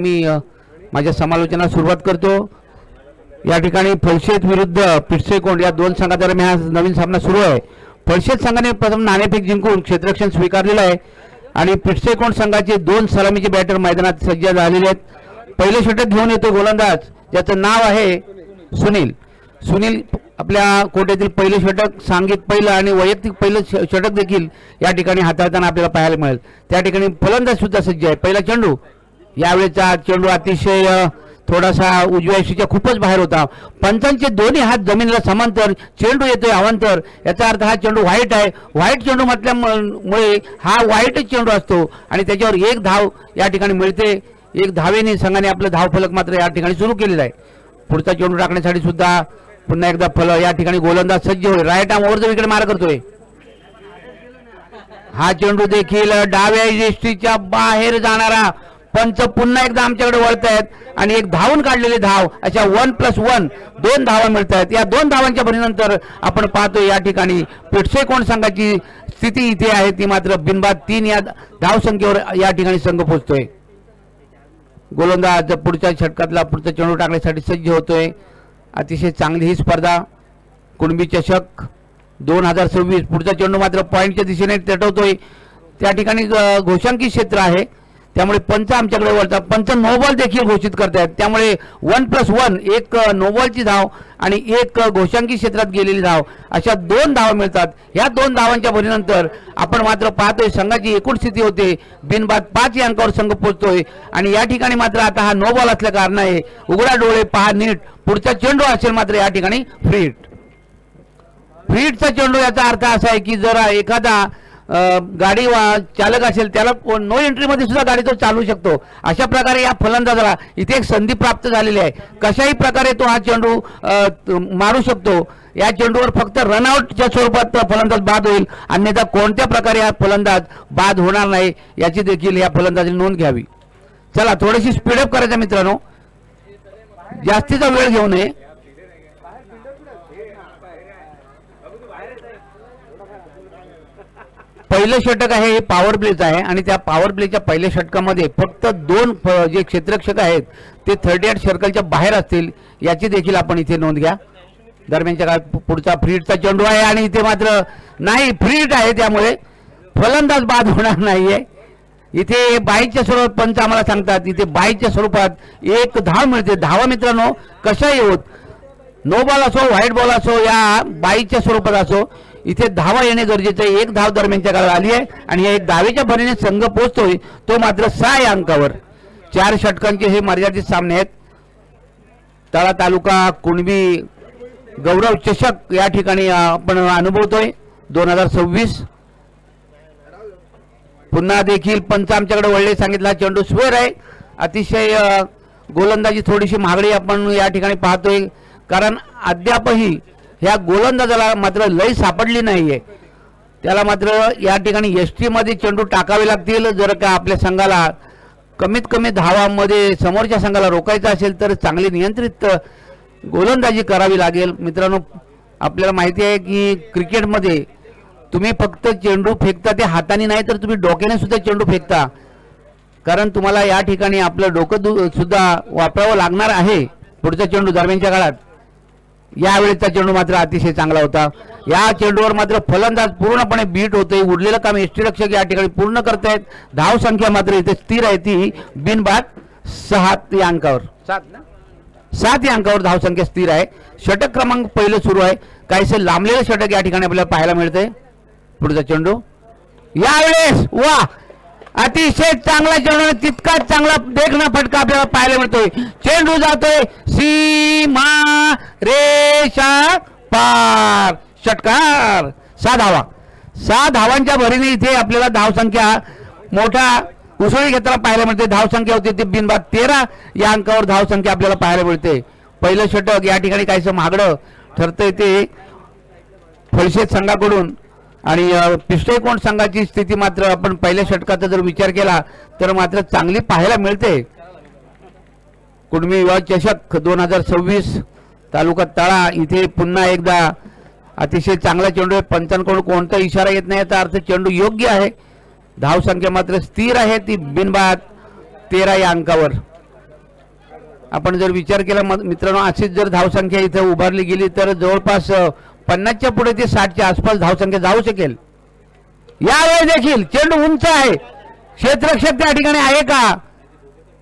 मी माझ्या समालोचनाला सुरुवात करतो। या ठिकाणी फलशेत विरुद्ध पिटसेकोंड या दोन संघादरम्यान हा नवीन सामना सुरू आहे। फलशेत संघाने प्रथम नाणेफेक जिंकून क्षेत्ररक्षण स्वीकारलेलं आहे आणि पिटसेकोंड संघाचे दोन सलामीचे बॅटर मैदानात सज्ज झालेले आहेत। पहिले षटक घेऊन येतो गोलंदाज, ज्याचं नाव आहे सुनील। सुनील आपल्या कोट्यातील पहिले षटक, सांघिक पहिलं आणि वैयक्तिक पहिलं षटक देखील या ठिकाणी हाताळताना आपल्याला पाहायला मिळेल। त्या ठिकाणी फलंदाज सुद्धा सज्ज आहे। पहिला चेंडू, यावेळेचा चेंडू अतिशय थोडासा उजव्या यष्टीच्या खूपच बाहेर होता। पंचांचे दोन्ही हात जमिनीला समांतर, चेंडू येतोय अवांतर, याचा अर्थ हा चेंडू व्हाईट आहे। व्हाईट चेंडू म्हटल्यामुळे हा व्हाईटच चेंडू असतो आणि त्याच्यावर एक धाव या ठिकाणी मिळते। एक धावेने संघाने आपलं धावफलक मात्र या ठिकाणी सुरू केलेला आहे। पुढचा चेंडू टाकण्यासाठी सुद्धा पुन्हा एकदा या ठिकाणी गोलंदाज सज्ज होईल। Right arm over the wicket मार करतोय। हा चेंडू देखील डाव्या यष्टीच्या बाहेर जाणारा। पंच पुन्हा एकदा आमच्याकडे वळतायत आणि एक धावून काढलेली धाव, अशा 1+1 दोन धावा मिळत आहेत। या दोन धावांच्या भरीनंतर आपण पाहतोय या ठिकाणी पिटसेकोंड संघाची स्थिती इथे आहे ती मात्र बिनबाद 3 या धावसंख्येवर या ठिकाणी संघ पोहोचतोय। गोलंदाज पुढच्या षटकातला पुढचा चेंडू टाकण्यासाठी सज्ज होतोय। अतिशय चांगली ही स्पर्धा, कुणबी चषक 2026। पुढचा चेंडू मात्र पॉईंटच्या दिशेने तटवतोय। त्या ठिकाणी घोषांकित क्षेत्र आहे, त्यामुळे पंच आमच्याकडे वळतात। पंच नो बॉल देखील घोषित करतायत, त्यामुळे 1+1 एक नो बॉलची धाव आणि एक घोषांकित क्षेत्रात गेलेली धाव, अशा दोन धावा मिळतात। या दोन धावांच्या भरीनंतर आपण मात्र पाहतोय संघाची एकूण स्थिती होते बिनबाद 5 या अंकावर संघ पोहोचतोय। आणि या ठिकाणी मात्र आता हा नो बॉल असल्या कारणाने उघडा डोळे पहा नीट, पुढचा चेंडू असेल मात्र या ठिकाणी फ्री हिटचा चेंडू। याचा अर्थ असा आहे की जर एखादा गाडी चालक असेल त्याला नो एंट्रीमध्ये सुद्धा गाडी तो चालवू शकतो। अशा प्रकारे या फलंदाजाला इथे एक संधी प्राप्त झालेली आहे। कशाही प्रकारे तो हा चेंडू मारू शकतो। या चेंडूवर फक्त रनआउटच्या स्वरूपात फलंदाज बाद होईल, अन्यथा कोणत्या प्रकारे हा फलंदाज बाद होणार नाही याची देखील या फलंदाजाने नोंद घ्यावी। चला थोडीशी स्पीडअप करायचं मित्रांनो, जास्तीचा वेळ घेऊ नये। पहिलं षटक आहे हे पॉवर प्लेचं आहे आणि त्या पॉवर प्लेच्या पहिल्या षटकामध्ये फक्त दोन जे क्षेत्ररक्षक आहेत ते 38 सर्कलच्या बाहेर असतील याची देखील आपण इथे नोंद घ्या। दरम्यानच्या काळात पुढचा फ्री हिटचा चेंडू आहे आणि इथे मात्र नाही, फ्री हिट आहे त्यामुळे फलंदाज बाद होणार नाहीये। इथे बाईच्या स्वरूपात पंच आम्हाला सांगतात, इथे बाईच्या स्वरूपात एक धाव मिळते। धावा मित्रांनो कशाही होत, नो बॉल असो व्हाईट बॉल असो या बाईच्या स्वरूपात असो, इथे धावा येणे गरजेचं आहे। एक धाव दरम्यानच्या काळात आली आहे आणि या एक धावेच्या भरीने संघ पोहोचतोय तो मात्र 6 या अंकावर। 4 षटकांचे हे मर्यादित सामने आहेत। तळा तालुका कुणबी गौरव चषक या ठिकाणी आपण अनुभवतोय 2026। पुन्हा देखील पंच आमच्याकडे वळले, सांगितला चेंडू स्क्वेअर आहे। अतिशय गोलंदाजी थोडीशी महागडी आपण या ठिकाणी पाहतोय, कारण अद्यापही ह्या गोलंदाजाला मात्र लय सापडली नाहीये। त्याला मात्र या ठिकाणी एसटी मध्ये चेंडू टाकावे लागतील जर का आपल्या संघाला कमीत कमी धावांमध्ये समोरच्या संघाला रोखायचं असेल तर चांगली नियंत्रित गोलंदाजी करावी लागेल। मित्रांनो आपल्याला माहिती आहे की क्रिकेटमध्ये तुम्ही फक्त चेंडू फेकता ते हाताने नाही तर तुम्ही डोक्याने सुद्धा चेंडू फेकता, कारण तुम्हाला या ठिकाणी आपलं डोकं सुद्धा वापरावं लागणार आहे। पुढचा चेंडू दरम्यानच्या काळात, यावेळेचा चेंडू मात्र अतिशय चांगला होता। या चेंडूवर मात्र फलंदाज पूर्णपणे बीट होते। उरलेलं काम यष्टीरक्षक या ठिकाणी पूर्ण करतायत। धाव संख्या मात्र इथे स्थिर आहे ती बिनबाद 7 या अंकावर। 7 या अंकावर धाव संख्या स्थिर आहे। षटक क्रमांक पहिलं सुरू आहे, काहीसे लांबलेलं षटक या ठिकाणी आपल्याला पाहायला मिळतंय। पुढचा चेंडू यावेळेस वा, अतिशय चांगला चेंडू, तितकाच चांगला देखणा फटका आपल्याला पाहायला मिळतोय। चेंडू जातोय सीमा रेषा पार, षटकार। 6 धावा, 6 धावांच्या भरीने इथे आपल्याला धावसंख्या मोठा उसळी घेताना पाहायला मिळते। धावसंख्या होती ती बिनबाद 13 या अंकावर धावसंख्या आपल्याला पाहायला मिळते। पहिलं षटक या ठिकाणी काहीसं महागडं ठरतंय ते फलशेत संघाकडून आणि पिटसेकोंड संघाची स्थिती मात्र आपण पहिल्या षटकाचा जर विचार केला तर मात्र चांगली पाहायला मिळते। कुणबी युवा चषक 2026 तालुका तळा, इथे पुन्हा एकदा अतिशय चांगला चेंडू आहे। पंचांकडून कोणता इशारा येत नाही याचा अर्थ चेंडू योग्य आहे। धाव संख्या मात्र स्थिर आहे ती बिनबाद 13 या अंकावर। आपण जर विचार केला मित्रांनो, अशीच जर धावसंख्या इथे उभारली गेली तर जवळपास 50च्या पुढे ते 60च्या आसपास धावसंख्या जाऊ शकेल. यावेळी देखील चेंडू उंच आहे, क्षेत्ररक्षक त्या ठिकाणी आहे का?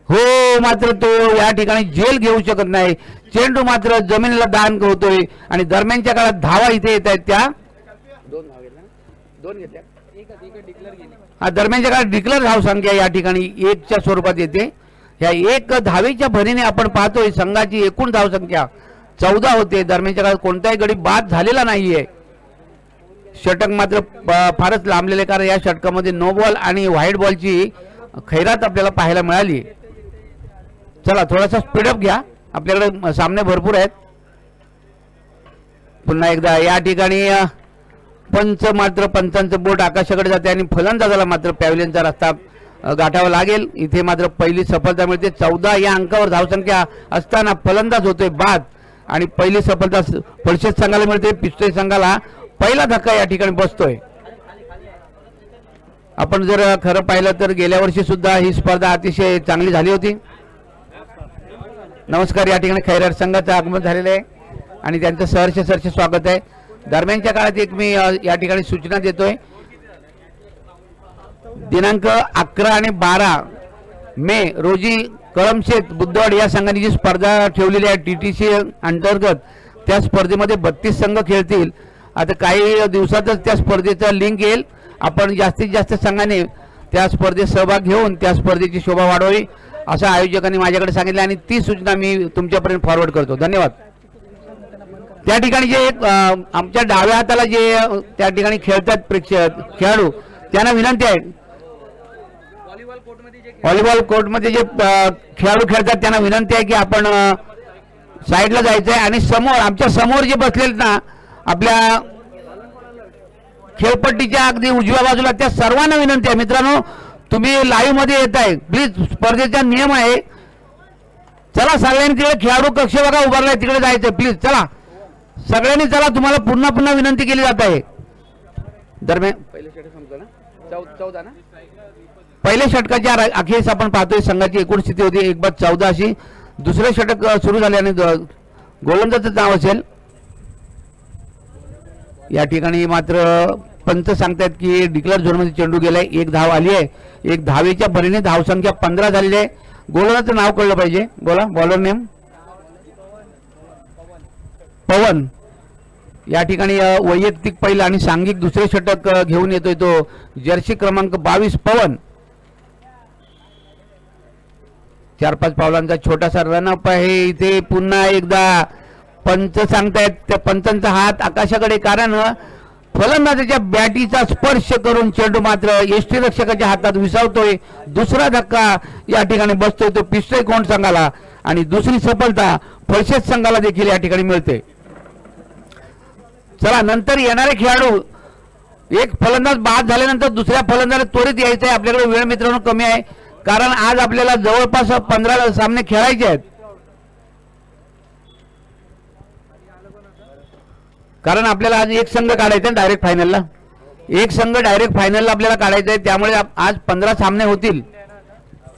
हो, मात्र तो या ठिकाणी झेल घेऊ शकत नाही. चेंडू मात्र जमिनीला दान होतोय आणि दरम्यानच्या काळात धावा इथे येत आहेत त्या दोन घेतल्या. दरम्यानच्या काळात डिक्लेअर धावसंख्या या ठिकाणी 1च्या स्वरूपात येते. ह्या 1 धावेच्या भरीने आपण पाहतोय संघाची एकूण धावसंख्या 14 होते. दरम्यानच्या काळात कोणताही गडी बाद झालेला नाहीये. षटक मात्र फारच लांबलेले, कारण या षटकामध्ये नो बॉल आणि व्हाईट बॉलची खैरात आपल्याला पाहायला मिळाली. चला थोडासा स्पीडअप घ्या, आपल्याकडे सामने भरपूर आहेत. पुन्हा एकदा या ठिकाणी पंचांचं बोट आकाशाकडे जाते आणि फलंदाजाला मात्र पॅव्हलियनचा रस्ता गाठावा लागेल. इथे मात्र पहिली सफलता मिळते. 14 या अंकावर धावसंख्या असताना फलंदाज होतोय बाद आणि पहिली सफलता पळशेत संघाला मिळते. पिस्तोय संघाला पहिला धक्का या ठिकाणी बसतोय. आपण जर खरं पाहिलं तर गेल्या वर्षी सुद्धा ही स्पर्धा अतिशय चांगली झाली होती. नमस्कार, या ठिकाणी खैरार संघाचं आगमन झालेलं आहे आणि त्यांचं सहर्ष स्वागत आहे. दरम्यानच्या काळात एक मी या ठिकाणी सूचना देतोय. दिनांक 11 आणि 12 मे रोजी कळमशेत बुद्धवाड या संघाने जी स्पर्धा ठेवलेली आहे TTC अंतर्गत, त्या स्पर्धेमध्ये 32 संघ खेळतील. आता काही दिवसातच त्या स्पर्धेचा लिंक येईल. आपण जास्तीत जास्त संघाने त्या स्पर्धेत सहभाग घेऊन त्या स्पर्धेची शोभा वाढवावी असं आयोजकांनी माझ्याकडे सांगितलं आणि ती सूचना मी तुमच्यापर्यंत फॉरवर्ड करतो. धन्यवाद. त्या ठिकाणी जे आमच्या डाव्या हाताला जे त्या ठिकाणी खेळतात खेळाडू, त्यांना विनंती आहे, व्हॉलीबॉल कोर्टमध्ये जे खेळाडू खेळतात त्यांना विनंती आहे की आपण साईडला जायचं आहे आणि समोर आमच्या समोर जे बसलेत ना आपल्या खेळपट्टीच्या अगदी उजव्या बाजूला, त्या सर्वांना विनंती आहे मित्रांनो, तुम्ही लाईव्ह मध्ये येत आहे प्लीज, स्पर्धेचा नियम आहे. चला सगळ्यांनी तिकडे खेळाडू कक्ष बघा उभारलाय, तिकडे जायचंय प्लीज. चला सगळ्यांनी चला, तुम्हाला पुन्हा विनंती केली जात आहे. दरम्यान पहिल्या षटकाच्या अखेरीस आपण पाहतोय संघाची एकूण स्थिती होती 1/14 अशी. दुसरे षटक सुरू झाले आणि गोलंदाजाचं नाव असेल. या ठिकाणी मात्र पंच सांगतायत की डिक्लेअर झोनमध्ये चेंडू गेलाय, 1 धाव आली आहे. 1 धावेच्या भरीने धावसंख्या 15 झालेली आहे. गोलंदाजाचं नाव कळलं पाहिजे, बोला. बॉलर नेम पवन. या ठिकाणी वैयक्तिक पहिला आणि सांघिक दुसरे षटक घेऊन येतोय तो जर्सी क्रमांक 22 पवन. 4-5 पावलांचा छोटासा रनअप आहे. इथे पुन्हा एकदा पंच सांगतायत, त्या पंचांचा हात आकाशाकडे, कारण फलंदाजाच्या बॅटीचा स्पर्श करून चेंडू मात्र यष्टीरक्षकाच्या हातात विसावतोय. दुसरा धक्का या ठिकाणी बसतोय तो पिस्तोय कोण संघाला आणि दुसरी सफलता फळशेत संघाला देखील या ठिकाणी मिळते. चला नंतर येणारे खेळाडू, एक फलंदाज बाद झाल्यानंतर दुसऱ्या फलंदाज त्वरित यायचं आहे. आपल्याकडे वेळ मित्रांनो कमी आहे, कारण आज आपल्याला जवळपास 15 सामने खेळायचे आहेत. कारण आपल्याला आज एक संघ काढायचा आहे डायरेक्ट फायनलला, एक संघ डायरेक्ट फायनलला आपल्याला काढायचा आहे. त्यामुळे आज 15 सामने होतील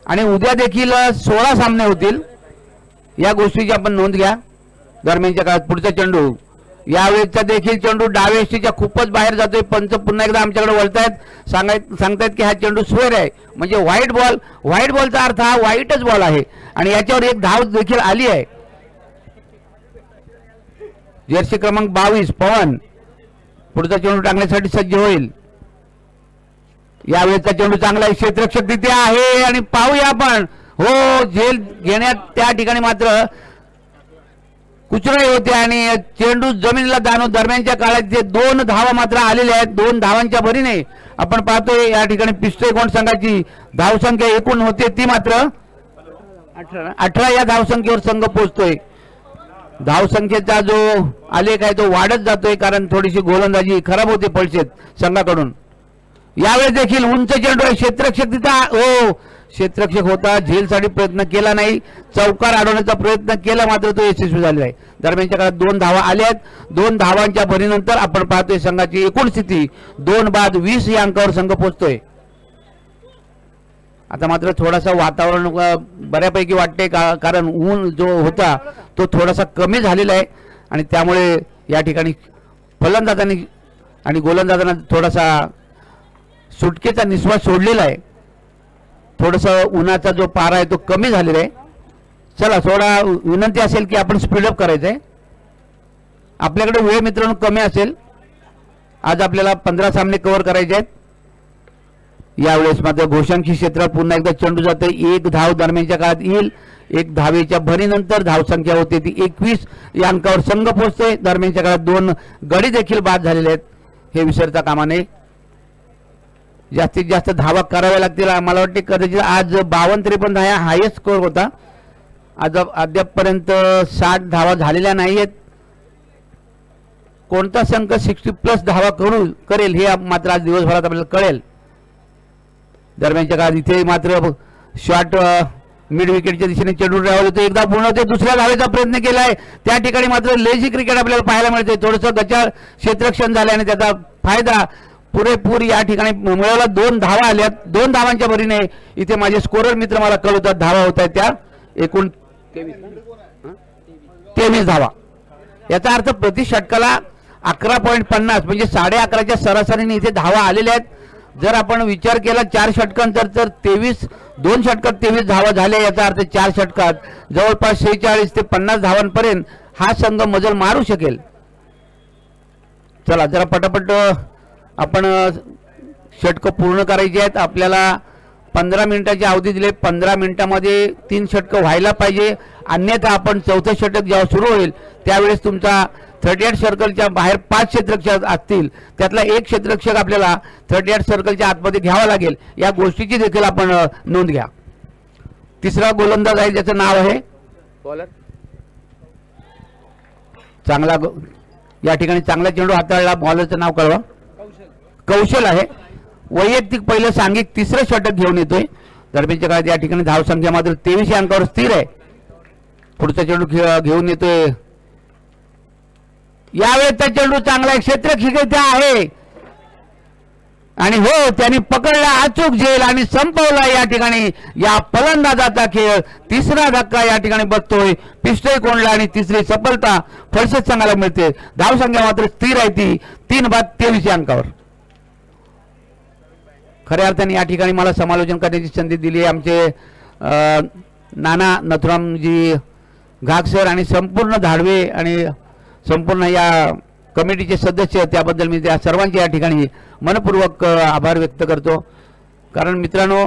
आणि उद्या देखील 16 सामने होतील. या गोष्टीची आपण नोंद घ्या. दरम्यानच्या काळात पुढचा चेंडू, यावेळेचा देखील चेंडू डाव्या यष्टीच्या खूपच बाहेर जातोय. पंच पुन्हा एकदा आमच्याकडे वळतायत, सांगतायत की हा चेंडू स्क्वेअर आहे, म्हणजे व्हाईट बॉल. व्हाईट बॉलचा अर्थ हा व्हाईटच बॉल आहे आणि याच्यावर 1 धाव देखील आली आहे. जर्सी क्रमांक 22 पवन पुढचा चेंडू टाकण्यासाठी सज्ज होईल. यावेळेचा चेंडू चांगला आहे, क्षेत्ररक्षक तिथे आहे आणि पाहूया आपण. हो, झेल घेण्यात त्या ठिकाणी मात्र कुचराई होते आणि चेंडू जमिनीला दानव. दरम्यानच्या काळात जे 2 धावा मात्र आलेल्या आहेत. 2 धावांच्या भरीने आपण पाहतोय या ठिकाणी पिस्तोय कोण संघाची धावसंख्या एकूण होते ती मात्र 18 या धावसंख्येवर संघ पोहोचतोय. धावसंख्येचा जो आलेख आहे तो वाढत जातोय, कारण थोडीशी गोलंदाजी खराब होते पळशेत संघाकडून. यावेळेस देखील उंच चेंडू आहे, क्षेत्ररक्षक तिथं हो, क्षेत्ररक्षक होता, झेलसाठी प्रयत्न केला नाही, चौकार अडवण्याचा प्रयत्न केला मात्र तो यशस्वी झालेला आहे. दरम्यानच्या काळात 2 धावा आल्या आहेत. 2 धावांच्या भरीनंतर आपण पाहतोय संघाची एकूण स्थिती 2 बाद 20 या अंकावर संघ पोहोचतोय. आता मात्र थोडासा वातावरण बऱ्यापैकी वाटते कारण ऊन जो होता तो थोडासा कमी झालेला आहे आणि त्यामुळे या ठिकाणी फलंदाजांनी आणि गोलंदाजांना थोडासा सुटकेचा निश्वास सोडलेला आहे. थोडंसं उन्हाचा जो पारा आहे तो कमी झालेला आहे. चला थोडा विनंती असेल की आपण स्पीडअप करायचं आहे. आपल्याकडे वेळ मित्रांनो कमी असेल. आज आपल्याला 15 सामने कव्हर करायचे आहेत. यावेळेस मात्र घोषांकी क्षेत्रात पुन्हा एकदा चेंडू जाते. 1 धाव दरम्यानच्या काळात येईल. 1 धावेच्या भरीनंतर धावसंख्या होते ती 21. या अंकावर संघ पोहोचतोय. दरम्यानच्या काळात 2 गडी देखील बाद झालेले आहेत. हे विसरता कामा नये. जास्तीत जास्त धावा कराव्या लागतील. मला वाटते कदाचित आज 52-53 हा हायेस्ट स्कोअर होता. आज अद्यापपर्यंत 60 धावा झालेल्या नाही आहेत. कोणता संघ 60+ धावा करेल हे मात्र आज दिवसभरात आपल्याला कळेल. दरम्यानच्या काळात इथे मात्र शॉट मिड विकेटच्या दिशेने चेंडू ट्रॅव्हल होतो. एकदा पूर्ण होते. दुसऱ्या धावेचा प्रयत्न केला आहे. त्या ठिकाणी मात्र लेझी क्रिकेट आपल्याला पाहायला मिळते. थोडंसं गचाळ क्षेत्ररक्षण झाल्याने त्याचा फायदा पुरेपूर या ठिकाणी मिळवला. 2 धावा आल्यात. 2 धावांच्या भरीने इथे माझे स्कोरर मित्र मला कळवतात धावा होत आहेत त्या एकूण 23 धावा. याचा अर्थ प्रति षटकाला 11.50 म्हणजे 11.5च्या सरासरीने इथे धावा आलेल्या आहेत. जर आपण विचार केला 4 षटकांचा तर 2 षटकात 23 धावा झाल्या. याचा अर्थ 4 षटकात जवळपास 46 ते 50 धावांपर्यंत हा संघ मजल मारू शकेल. चला जरा पटापट आपण षटकं पूर्ण करायची आहेत. आपल्याला 15 मिनिटाची अवधी दिली. 15 मिनिटामध्ये 3 षटकं व्हायला पाहिजे. अन्यथा आपण 4थं षटक जेव्हा सुरू होईल त्यावेळेस तुमचा 38 सर्कलच्या बाहेर 5 क्षेत्ररक्षक असतील. त्यातला 1 क्षेत्ररक्षक आपल्याला 38 सर्कलच्या आतमध्ये घ्यावा लागेल. या गोष्टीची देखील आपण नोंद घ्या. तिसरा गोलंदाज आहे ज्याचं नाव आहे बॉलर चांगला या ठिकाणी चांगला चेंडू हाताळला. बॉलरचं नाव कळवा. कौशल आहे. वैयक्तिक पहिलं सांघिक 3रं षटक घेऊन येतोय. दरम्यानच्या काळात या ठिकाणी धावसंख्या मात्र 23 या अंकावर स्थिर आहे. पुढचा चेंडू घेऊन येतोय. यावेळेचा चेंडू चांगला क्षेत्ररक्षक आहे आणि हो त्यांनी पकडला अचूक झेल आणि संपवला या ठिकाणी या फलंदाजाचा खेळ. 3रा धक्का या ठिकाणी बसतोय. पिस्टल कोंडला आणि 3री सफलता फलशेत संघाला मिळते. धावसंख्या मात्र स्थिर आहे ती 3/23 या अंकावर. खऱ्या अर्थाने या ठिकाणी मला समालोचन करण्याची संधी दिली आहे आमचे नाना नथुरामजी घागसर आणि संपूर्ण धाडवे आणि संपूर्ण या कमिटीचे सदस्य. त्याबद्दल मी त्या सर्वांचे या ठिकाणी मनपूर्वक आभार व्यक्त करतो. कारण मित्रांनो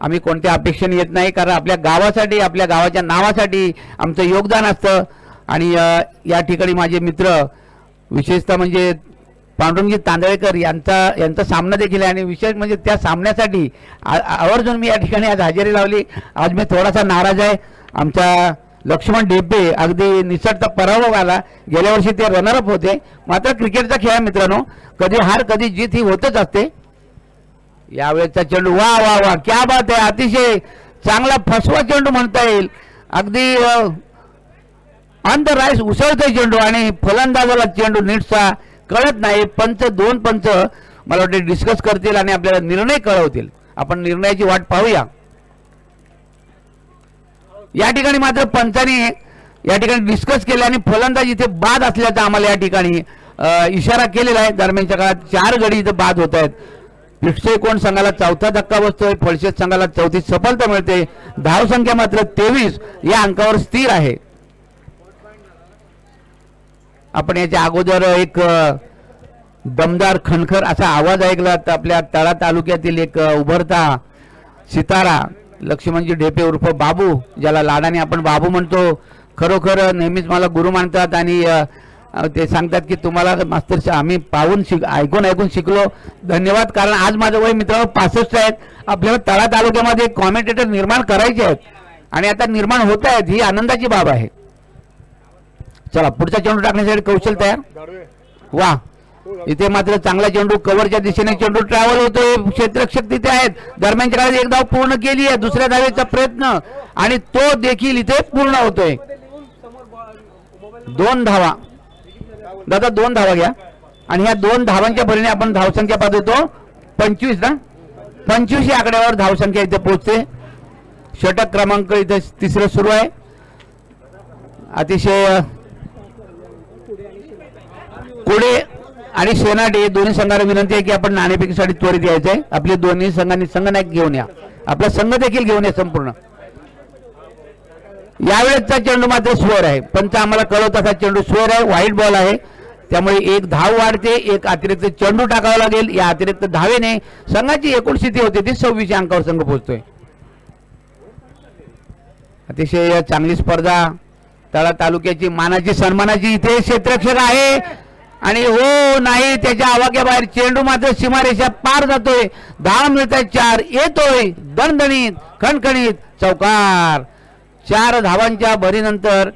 आम्ही कोणत्या अपेक्षेने येत नाही. कारण आपल्या गावासाठी आपल्या गावाच्या नावासाठी आमचं योगदान असतं. आणि या ठिकाणी माझे मित्र विशेषतः म्हणजे पांडुरंगजी तांदळेकर यांचा सामना देखील आहे. आणि विशेष म्हणजे त्या सामन्यासाठी आवर्जून मी या ठिकाणी आज हजेरी लावली. आज मी थोडासा नाराज आहे. आमचा लक्ष्मण ढेपे अगदी निसटता पराभव आला. गेल्या वर्षी ते रनरअप होते. मात्र क्रिकेटचा खेळ मित्रांनो कधी हार कधी जीत ही होतच असते. यावेळेचा चेंडू वा वा वा क्या बात आहे. अतिशय चांगला फसवा चेंडू म्हणता येईल. अगदी ऑन द राईस उसळतोय चेंडू आणि फलंदाजाला चेंडू नीटसा कळत नाही. 2 पंच मला वाटते डिस्कस करतील आणि आपल्याला निर्णय कळवतील. आपण निर्णयाची वाट पाहूया. या ठिकाणी मात्र पंचांनी या ठिकाणी डिस्कस केले आणि फलंदाज इथे बाद असल्याचा आम्हाला या ठिकाणी इशारा केलेला आहे. दरम्यानच्या काळात 4 गडी इथे बाद होत आहेत. पिष्टेकोण संघाला 4था धक्का बसतोय. फळशेत संघाला 34 सफलता मिळते. धावसंख्या मात्र 23 या अंकावर स्थिर आहे. आपण याच्या अगोदर एक दमदार खणखर असा आवाज ऐकला. तर आपल्या तळा तालुक्यातील एक उभरता सितारा लक्ष्मणजी ढेपे उर्फ बाबू, ज्याला लाडाने आपण बाबू म्हणतो, खरोखर नेहमीच मला गुरु मानतात आणि ते सांगतात की तुम्हाला मास्तर आम्ही पाहून ऐकून शिकलो. धन्यवाद. कारण आज माझं वय मित्रांनो 65 आहेत. आपल्याला तळा तालुक्यामध्ये कॉमेंटेटर निर्माण करायचे आहेत आणि आता निर्माण होत आहेत. ही आनंदाची बाब आहे. चला पुढचा चेंडू टाकण्यासाठी कौशल तयार. वा इथे मात्र चांगला चेंडू कव्हरच्या दिशेने चेंडू ट्रॅव्हल होतोय. क्षेत्ररक्षक तिथे आहेत. दरम्यानच्या काळात एक धाव पूर्ण केली आहे. दुसऱ्या धावेचा प्रयत्न आणि तो देखील इथे पूर्ण होतोय. 2 धावा दादा 2 धावा घ्या आणि ह्या 2 धावांच्या भरीने आपण धावसंख्या पाहतो 25 ना 25 या आकड्यावर धावसंख्या इथे पोहोचते. षटक क्रमांक इथे तिसरं सुरू आहे. अतिशय कुडे आणि शेनाटे दोन्ही संघांना विनंती आहे की आपण नाणेफेकीसाठी त्वरित यायचं आहे. आपले दोन्ही संघांनी संघनायक घेऊन या, आपला संघ देखील घेऊन या संपूर्ण. यावेळेसचा चेंडू मात्र स्वर आहे. पंच आम्हाला कळवतात हा चेंडू स्वर आहे, व्हाईट बॉल आहे. त्यामुळे एक धाव वाढते, एक अतिरिक्त चेंडू टाकावा लागेल. या अतिरिक्त धावेने संघाची एकूण स्थिती होते ती 26 अंकावर संघ पोहोचतोय. अतिशय चांगली स्पर्धा, तळा तालुक्याची मानाची सन्मानाची इथे क्षेत्ररक्षक आहे आणि हो नाही त्याच्या आवाक्याबाहेर चेंडू मात्र सीमारेषा पार जातोय. धाव मिळतात 4, येतोय दणदणीत खणखणीत चौकार. 4 धावांच्या भरीनंतर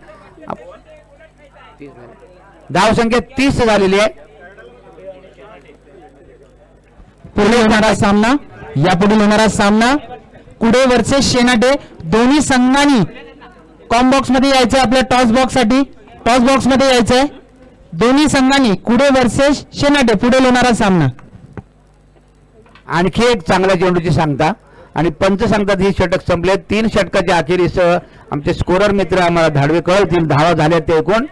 धाव संख्या 30 झालेली आहे. पुढे होणारा सामना, यापुढील होणारा सामना कुडे वर्सेस शेनाटे. दोन्ही संघांनी कॉम्बॉक्स मध्ये यायचं, आपल्या टॉस बॉक्स साठी टॉस बॉक्स मध्ये यायचंय. दोन्ही संघांनी कुडे वर्सेस शेनाटे पुढे होणारा सामना. आणखी एक चांगल्या चेंडूची सांगता आणि पंच सांगतात ही षटक संपले. 3 षटकाच्या अखेरीस आमचे स्कोरर मित्र आम्हाला धाडवे कळवतील. धावा झाल्या ते एकूण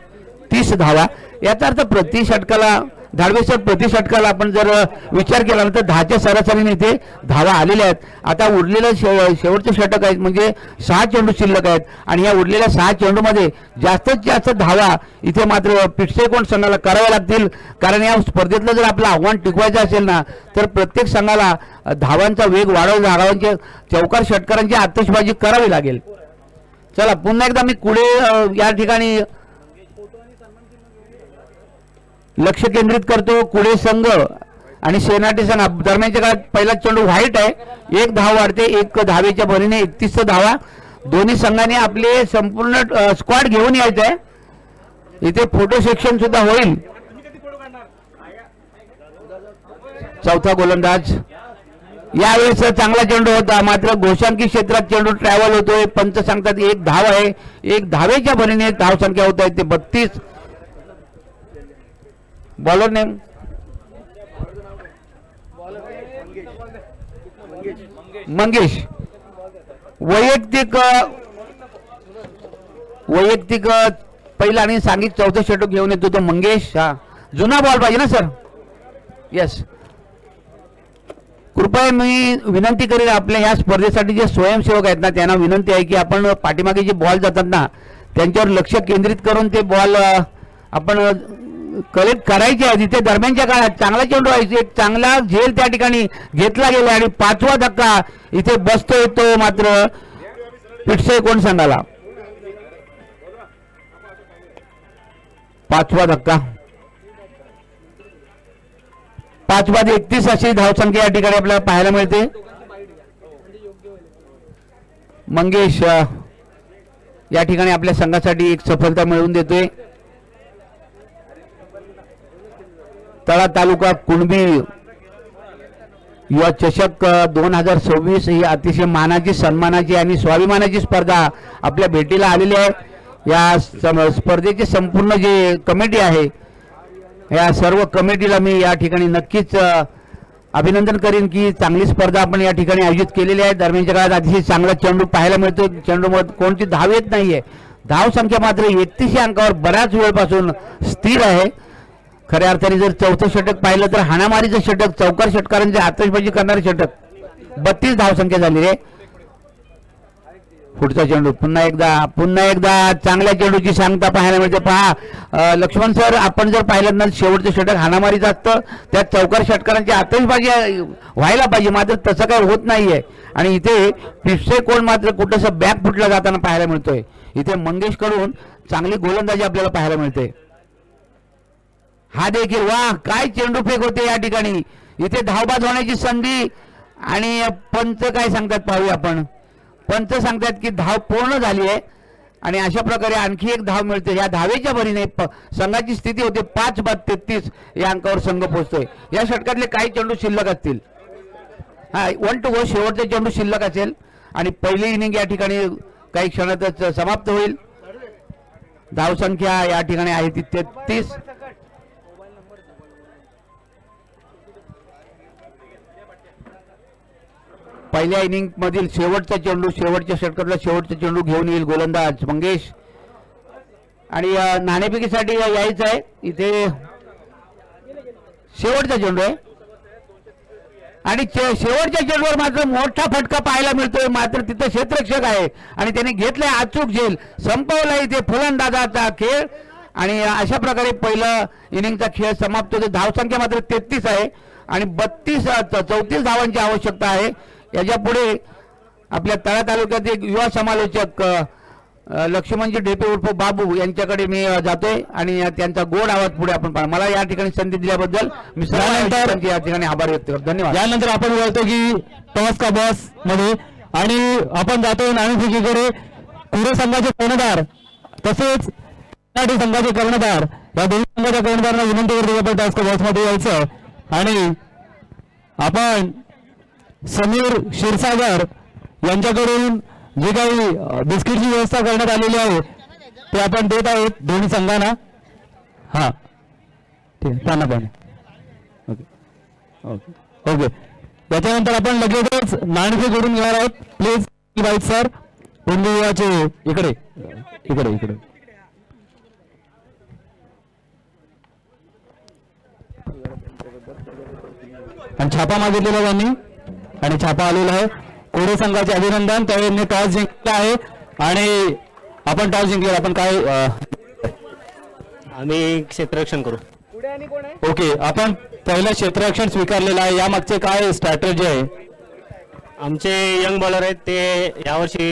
30 धावा. याचा अर्थ प्रति षटकाला धाडवे सर प्रति षटकाला आपण जर विचार केला तर 10च्या सरासरीने इथे धावा आलेल्या आहेत. आता उरलेलं शेवटचे षटक आहेत म्हणजे 6 चेंडू शिल्लक आहेत आणि या उरलेल्या 6 चेंडूमध्ये जास्तीत जास्त धावा इथे मात्र पिठसेकोण संघाला कराव्या लागतील. कारण या स्पर्धेतलं जर आपलं आव्हान टिकवायचं असेल ना तर प्रत्येक संघाला धावांचा वेग वाढवून धावांचे चौकार षटकारांची आतिषबाजी करावी लागेल. चला पुन्हा एकदा मी कुडे या ठिकाणी लक्ष केंद्रित करतो. कुडे संघ आणि शेनाटे संघ दरम्यानच्या काळात पहिला चेंडू व्हाईट आहे. 1 धाव वाढते, 1 धावेच्या भरीने 31 धावा. दोन्ही संघाने आपले संपूर्ण स्क्वॉड घेऊन यायचं आहे. इथे फोटो सेक्शन सुद्धा होईल. चौथा गोलंदाज यावेळेस चांगला चेंडू होता मात्र घोषांकी क्षेत्रात चेंडू ट्रॅव्हल होतोय. पंच सांगतात 1 धाव आहे, 1 धावेच्या भरीने धाव संख्या होत आहे ते 32. Bowler name Mangesh. वैयक्तिक पहिला आणि सांगित चौथं षटक घेऊन येतो तो मंगेश. हा जुना बॉल पाहिजे ना सर. येस, कृपया मी विनंती करेल आपल्या या स्पर्धेसाठी जे स्वयंसेवक आहेत ना त्यांना विनंती आहे की आपण पाठीमागे जे बॉल जातात ना त्यांच्यावर लक्ष केंद्रित करून ते बॉल आपण कलेक्ट करायचे आहे. तिथे दरम्यानच्या काळात चांगला चेंडू आहे, एक चांगला झेल त्या ठिकाणी घेतला गेला आणि 5वा धक्का इथे बसतोय तो मात्र पिठसेकोण संघाला. 5वा धक्का, 5 बाद 31 अशी धावसंख्या या ठिकाणी आपल्याला पाहायला मिळते. मंगेश या ठिकाणी आपल्या संघासाठी एक सफलता मिळवून देतोय. तळा तालुका कुणबी युवा चषक 2026 ही अतिशय मानाची सन्मानाची आणि स्वाभिमानाची स्पर्धा आपल्या भेटीला आलेली आहे. या स्पर्धेची संपूर्ण जे कमिटी आहे या सर्व कमिटीला मी या ठिकाणी नक्कीच अभिनंदन करीन की चांगली स्पर्धा आपण या ठिकाणी आयोजित केलेली आहे. दरम्यानच्या काळात अतिशय चांगला चेंडू पाहायला मिळतो. चेंडूमध्ये कोणती धाव येत नाहीये. धाव संख्या मात्र 31 अंकावर बऱ्याच वेळपासून स्थिर आहे. खऱ्या अर्थाने जर चौथं षटक पाहिलं तर हाणामारीचं षटक, चौकार षटकारांची आतषबाजी करणारे षटक, 32 धावसंख्या झालेली आहे. पुढचा चेंडू पुन्हा एकदा चांगल्या चेंडूची सांगता पाहायला मिळते. पहा लक्ष्मण सर, आपण जर पाहिलं ना शेवटचं षटक हाणामारीचं असतं त्यात चौकार षटकारांची आतषबाजी व्हायला पाहिजे मात्र तसं काही होत नाहीये. आणि इथे पिठसेकोण मात्र कुठंसं बॅक फुटला जाताना पाहायला मिळतोय. इथे मंगेश कडून चांगली गोलंदाजी आपल्याला पाहायला मिळते. हा देखील वा काय चेंडू फेक होते या ठिकाणी. इथे धावबाद होण्याची संधी आणि पंच काय सांगतात पाहूया आपण. पंच सांगतात की धाव पूर्ण झाली आहे आणि अशा प्रकारे आणखी एक धाव मिळते. या धावेच्या भरीने संघाची स्थिती होते 5 बाद 33 या अंकावर संघ पोहोचतोय. या षटकातले काही चेंडू शिल्लक असतील. हा 1 to 1 शेवटचा चेंडू शिल्लक असेल आणि पहिली इनिंग या ठिकाणी काही क्षणातच समाप्त होईल. धावसंख्या या ठिकाणी आहे ती 33. पहिल्या इनिंग मधील शेवटचा चेंडू, शेवटच्या षटकातला शेवटचा चेंडू घेऊन येईल गोलंदाज मंगेश. आणि नाणेफेकीसाठी यायचं आहे. इथे शेवटचा चेंडू आहे आणि शेवटच्या चेंडूवर मात्र मोठा फटका पाहायला मिळतोय. मात्र तिथं क्षेत्ररक्षक आहे आणि त्याने घेतलाय अचूक झेल, संपवलाय इथे फलंदाजाचा खेळ. आणि अशा प्रकारे पहिलं इनिंगचा खेळ समाप्त होतो. धावसंख्या मात्र 33 आहे आणि 34 धावांची आवश्यकता आहे. याच्या पुढे आपल्या तळा तालुक्यात एक युवा समालोचक लक्ष्मणजी ढेपे उर्फ बाबू यांच्याकडे मी जातोय आणि त्यांचा गोड आवाज पुढे आपण पाहा. मला या ठिकाणी संधी दिल्याबद्दल मी सर्वांचे या ठिकाणी आभार व्यक्त करतो. धन्यवाद. यानंतर आपण बोलतो की टॉस का बॉस मध्ये आणि आपण जातो नाणेफेकीकडे. कुडे संघाचे कर्णधार तसेच मराठी संघाचे कर्णधार या दोन्ही संघाच्या कर्णधारांना विनंती करतो आपण टॉस का बॉस मध्ये यायचं. आणि आपण समीर क्षीरसागर यांच्याकडून जी काही बिस्किटची व्यवस्था करण्यात आलेली आहे ते आपण देत आहोत दोन्ही संघांना. हा ठीक आहे, त्यांना पण ओके ओके ओके. त्याच्यानंतर आपण लगेचच नाणेफेक करून घेणार आहोत. प्लीज वाईट सर कुंभीवाचे इकडे इकडे इकडे. आणि छापा मागितलेला त्यांनी आणि छापा आलेला आहे. कोडे संघाचे अभिनंदन. त्यांनी टॉस जिंकला आहे आणि आपण टॉस जिंकले. आपण काय आम्ही क्षेत्ररक्षण करू. ओके, आपण पहिलं क्षेत्ररक्षण स्वीकारलेलं आहे. यामागचे काय स्ट्रॅटेजी आहे? आमचे यंग बॉलर आहेत ते यावर्षी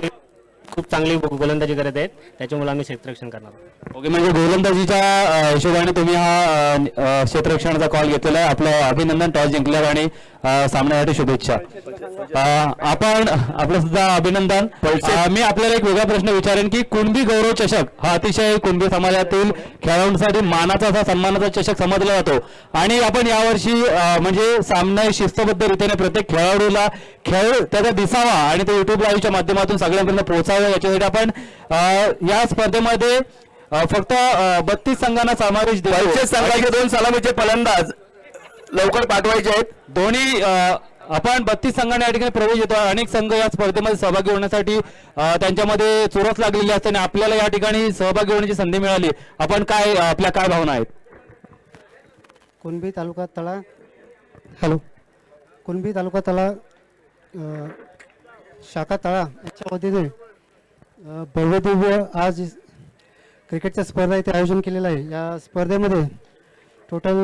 खूप चांगली गोलंदाजी करत आहेत, त्याच्यामुळे आम्ही क्षेत्ररक्षण करणार आहोत. ओके, म्हणजे गोलंदाजीच्या हिशोबाने तुम्ही हा क्षेत्ररक्षणाचा कॉल घेतलेला आहे. आपलं अभिनंदन टॉस जिंकल्यावर आणि सामन्यासाठी शुभेच्छा. आपण आपलं सुद्धा अभिनंदन. मी आपल्याला एक वेगळा प्रश्न विचारेन की कुणबी गौरव चषक हा अतिशय कुणबी समाजातील खेळाडूंसाठी मानाचा असा सन्मानाचा चषक समजला जातो आणि आपण यावर्षी म्हणजे सामना शिस्तबद्ध रीतीने प्रत्येक खेळाडूला खेळ त्याचा दिसावा आणि ते युट्यूब लाईव्हच्या माध्यमातून सगळ्यांपर्यंत पोहोचावं याच्यासाठी आपण या स्पर्धेमध्ये फक्त 32 संघांना समावेश दिला. संघाचे 2 सलामीचे फलंदाज लवकर पाठवायचे आहेत. दोन्ही आपण 32 संघांना या ठिकाणी प्रवेश देतो. अनेक संघ या स्पर्धेमध्ये सहभागी होण्यासाठी त्यांच्यामध्ये चुरस लागलेली असते आणि आपल्याला या ठिकाणी सहभागी होण्याची संधी मिळाली. आपण काय आपल्या काय भावना आहेत? कुणबी तालुका तळा कुणबी तालुका तळा शाखा तळा याच्या वतीने भव्यदिव्य आज क्रिकेटच्या स्पर्धा इथे आयोजन केलेलं आहे. या स्पर्धेमध्ये टोटल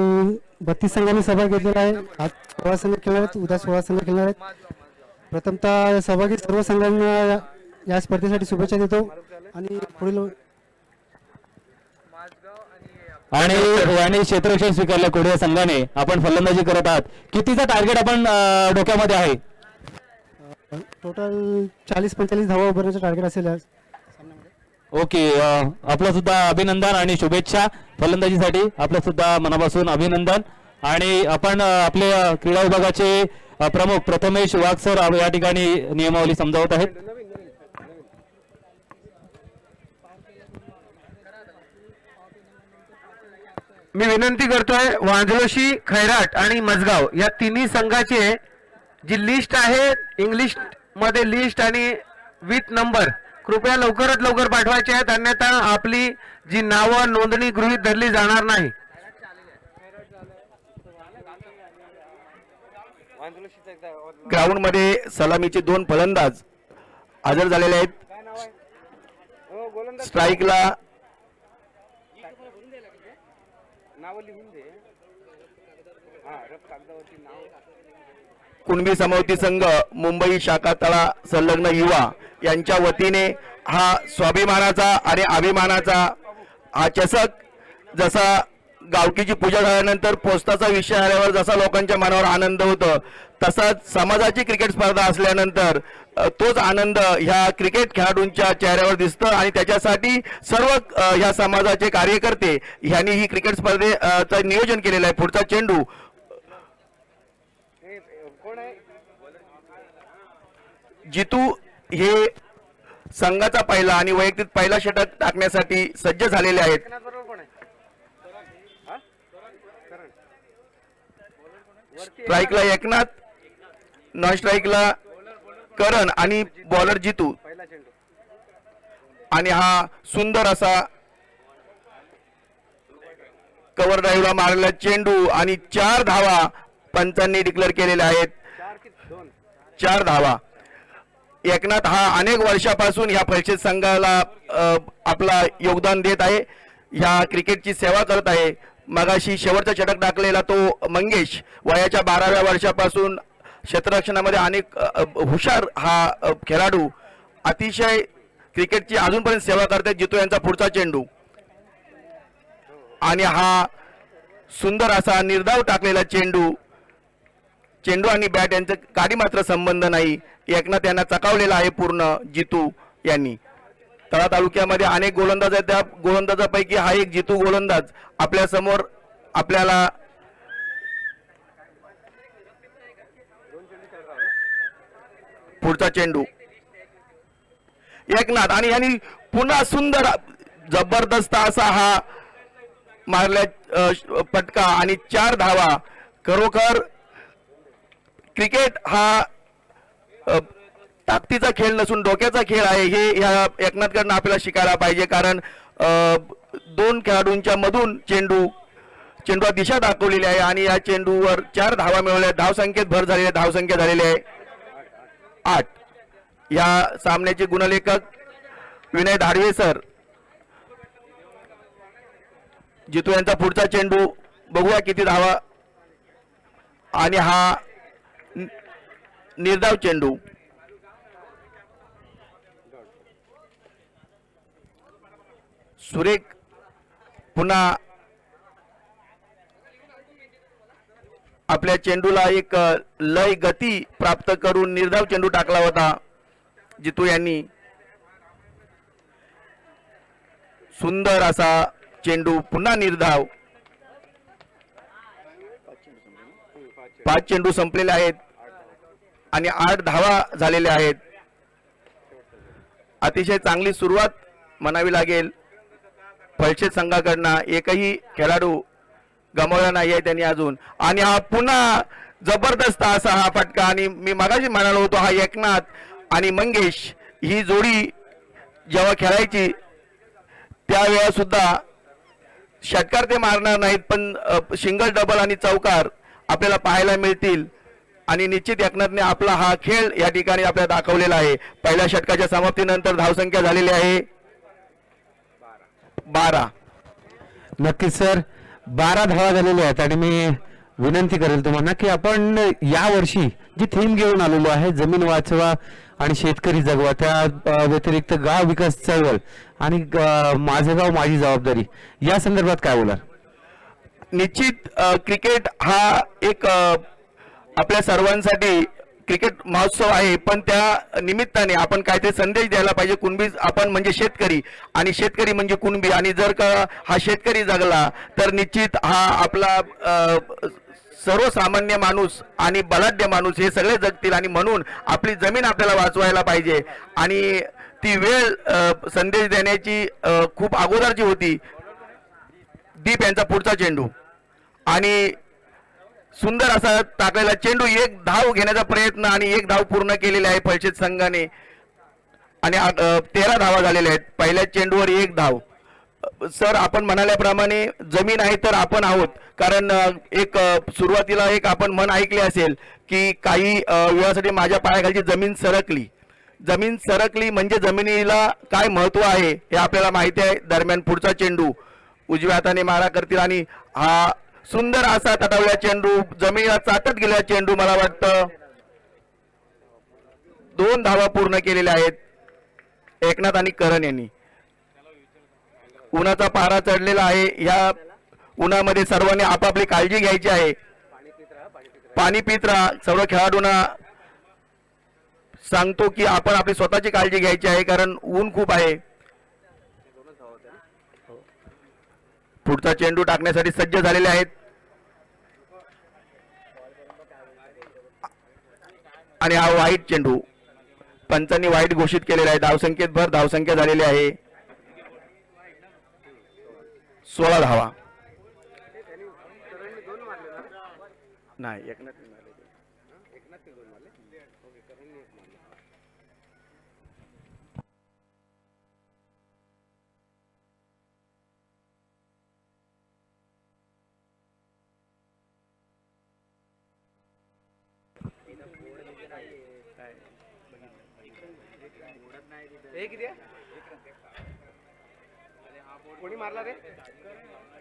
32 संघांनी सहभाग घेतलेला आहे. आज 16 संघ खेळणार आहेत, उद्या 16 संघ खेळणार आहेत. प्रथमतः सहभागी सर्व संघांना या स्पर्धेसाठी शुभेच्छा देतो आणि पुढील आणि क्षेत्ररक्षण स्वीकारलं कोडिया संघाने. आपण फलंदाजी करत आहात. कितीचा टार्गेट आपण डोक्यामध्ये आहे? टोटल 40-45 धावा उभारण्याचं टार्गेट असेल आज. ओके, आपलं सुद्धा अभिनंदन आणि शुभेच्छा फलंदाजीसाठी. आपलं सुद्धा मनापासून अभिनंदन. आणि आपण आपले क्रीडा विभागाचे प्रमुख प्रथमेश वाघ सर या ठिकाणी नियमावली समजावत आहेत. मी विनंती करतोय वांजलोशी, खैराट आणि मजगाव या तिन्ही संघाचे जी लिस्ट आहे इंग्लिश मध्ये लिस्ट आणि विथ नंबर कृपया लवकरात लवकर पाठवायचे आहेत, अन्यथा आपली जी नावं नोंदणी गृहीत धरली जाणार नाही. ग्राउंड मध्ये सलामीचे 2 फलंदाज हजर झालेले आहेत. स्ट्राईकला कुणबी समवती संघ मुंबई शाखा तळा संलग्न युवा यांच्या वतीने हा स्वाभिमानाचा आणि अभिमानाचा हा चषक जसा गावकीची पूजा झाल्यानंतर पोस्टाचा विषय आल्यावर जसा लोकांच्या मनावर आनंद होतो तसाच समाजाची क्रिकेट स्पर्धा असल्यानंतर तोच आनंद ह्या क्रिकेट खेळाडूंच्या चेहऱ्यावर दिसतं आणि त्याच्यासाठी सर्व ह्या समाजाचे कार्यकर्ते ह्यांनी ही क्रिकेट स्पर्धेचं नियोजन केलेलं आहे. पुढचा चेंडू जितू हे संघाचा पहिला आणि वैयक्तिक पहिला षटक टाकण्यासाठी सज्ज झालेले आहेत. स्ट्राईकला एकनाथ, नॉन स्ट्राईकला करण आणि बॉलर जितू आणि हा सुंदर असा कव्हर ड्राईव्हला मारलेला चेंडू आणि 4 धावा पंचांनी डिक्लेअर केलेल्या आहेत. 4 धावा. एकनाथ हा अनेक वर्षापासून ह्या परीक्षेत संघाला आपला योगदान देत आहे, ह्या क्रिकेटची सेवा करत आहे. मगाशी शेवटचा षटक टाकलेला तो मंगेश वयाच्या 12व्या वर्षापासून क्षेत्ररक्षणामध्ये अनेक हुशार हा खेळाडू अतिशय क्रिकेटची अजूनपर्यंत सेवा करतात. जितू यांचा पुढचा चेंडू आणि हा सुंदर असा निर्धाव टाकलेला चेंडू. चेंडू आणि बॅट यांचा काही मात्र संबंध नाही. एकनाथ यांना चकावलेला आहे पूर्ण जितू यांनी. तळा तालुक्यामध्ये अनेक गोलंदाज आहेत, त्या गोलंदाजापैकी हा एक जितू गोलंदाज आपल्या समोर आपल्याला पुढचा चेंडू एकनाथ आणि यांनी पुन्हा सुंदर जबरदस्त असा हा मारल्या पटका आणि 4 धावा. खरोखर क्रिकेट हा ताकदीचा खेळ नसून डोक्याचा खेळ आहे, हे या एकनाथकडनं आपल्याला शिकायला पाहिजे. कारण 2 खेळाडूंच्या मधून चेंडूला दिशा दाखवलेली आहे आणि या चेंडूवर 4 धावा मिळवल्या. धावसंख्येत भर झालेली आहे, धावसंख्या झालेली आहे 8. या सामन्याचे गुणलेखक विनय धाडवे सर. जितू यांचा पुढचा चेंडू बघूया किती धावा आणि हा निर्धाव चेंडू. सुरेख पुन्हा आपल्या चेंडूला एक लय गती प्राप्त करून निर्धाव चेंडू टाकला होता जितू यांनी. सुंदर असा चेंडू पुन्हा निर्धाव. 5 चेंडू संपलेले आहेत आणि 8 धावा झालेल्या आहेत. अतिशय चांगली सुरुवात म्हणावी लागेल फलशेत संघाकडनं. एकही खेळाडू गमावला नाही आहे त्यांनी अजून. आणि हा पुन्हा जबरदस्त असा हा फटका. आणि मी मगाशी म्हणालो होतो हा एकनाथ आणि मंगेश ही जोडी जेव्हा खेळायची त्यावेळेला सुद्धा षटकार ते मारणार नाहीत, पण सिंगल डबल आणि चौकार आपल्याला पाहायला मिळतील. आणि निश्चित एकनाथने आपला हा खेळ या ठिकाणी आपल्याला दाखवलेला आहे. पहिल्या षटकाच्या समाप्तीनंतर धावसंख्या झालेली आहे 12. नक्कीच सर, 12 धावा झालेल्या आहेत. आणि मी विनंती करेल तुम्हाला की आपण या वर्षी जी थीम घेऊन आलेलो आहे जमीन वाचवा आणि शेतकरी जगवा, त्या व्यतिरिक्त गाव विकास चळवळ आणि माझे गाव माझी जबाबदारी, या संदर्भात काय बोलाल? निश्चित क्रिकेट हा एक आपल्या सर्वांसाठी क्रिकेट महोत्सव आहे, पण त्या निमित्ताने आपण काहीतरी संदेश द्यायला पाहिजे. कुणबी आपण म्हणजे शेतकरी आणि शेतकरी म्हणजे कुणबी, आणि जर का हा शेतकरी जगला तर निश्चित हा आपला सर्वसामान्य माणूस आणि बलाढ्य माणूस हे सगळे जगतील. आणि म्हणून आपली जमीन आपल्याला वाचवायला पाहिजे. आणि ती वेळ संदेश देण्याची खूप अगोदरची होती. दीप यांचा पुढचा चेंडू आणि सुंदर असा टाकलेला चेंडू. 1 धाव घेण्याचा प्रयत्न आणि 1 धाव पूर्ण केलेली आहे फलशेत संघाने. आणि 13 धावा झालेल्या आहेत. पहिल्या चेंडूवर 1 धाव. सर आपण म्हणाल्याप्रमाणे जमीन आहे तर आपण आहोत. कारण एक सुरुवातीला एक आपण म्हण ऐकली असेल की काही वेळासाठी माझ्या पायाखालची जमीन सरकली. जमीन सरकली म्हणजे जमिनीला काय महत्व आहे हे आपल्याला माहिती आहे. दरम्यान पुढचा चेंडू उजव्या हाताने मारा करतील आणि हा सुंदर असा तटवला चेंडू, जमिनीला चाटत गेलेला चेंडू. मला वाटतं 2 धावा पूर्ण केलेल्या आहेत एकनाथ आणि करण यांनी. उन्हाचा पारा चढलेला आहे. ह्या उन्हामध्ये सर्वांनी आपापली काळजी घ्यायची आहे. पाणी पित राहा. सर्व खेळाडूंना सांगतो की आपण आपली स्वतःची काळजी घ्यायची आहे, कारण ऊन खूप आहे. पुढचा चेंडू टाकण्यासाठी सज्ज झालेले आहेत आणि हा वाईट चेंडू पंचांनी वाईट घोषित केलेला आहे. धावसंख्येत भर. धावसंख्या झालेली आहे 16 धावा. नाही